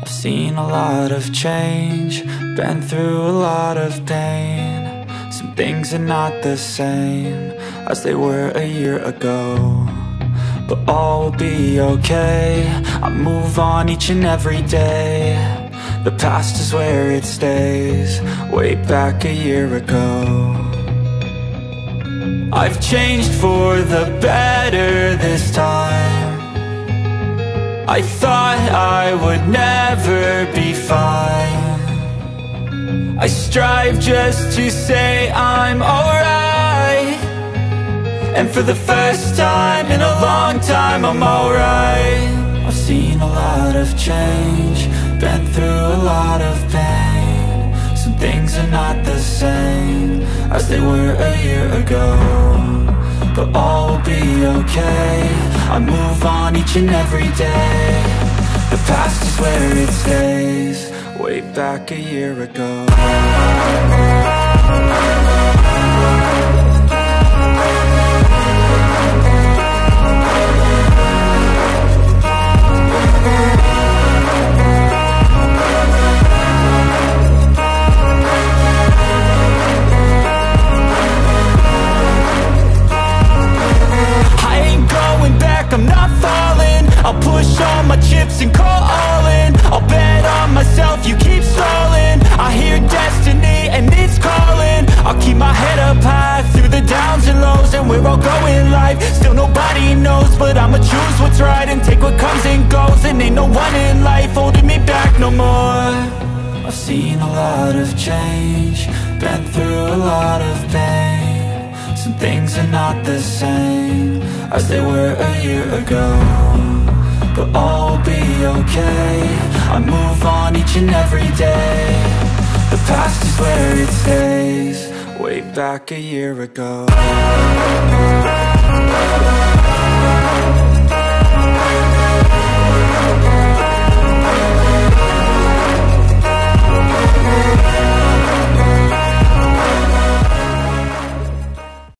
I've seen a lot of change, been through a lot of pain. Some things are not the same as they were a year ago, but all will be okay. I move on each and every day. The past is where it stays, way back a year ago. I've changed for the better this time. I thought I would never be fine. I strive just to say I'm alright, and for the first time in a long time I'm alright. I've seen a lot of change, been through a lot of pain. Some things are not the same as they were a year ago, but all will be okay. I move on each and every day. The past is where it stays, way back a year ago. I'm not falling, I'll push all my chips and call all in. I'll bet on myself, you keep stalling. I hear destiny and it's calling. I'll keep my head up high through the downs and lows, and we're all going life. Still nobody knows, but I'ma choose what's right and take what comes and goes. And ain't no one in life holding me back no more. I've seen a lot of change, been through a lot of pain. Some things are not the same as they were a year ago, but all will be okay. I move on each and every day. The past is where it stays, way back a year ago.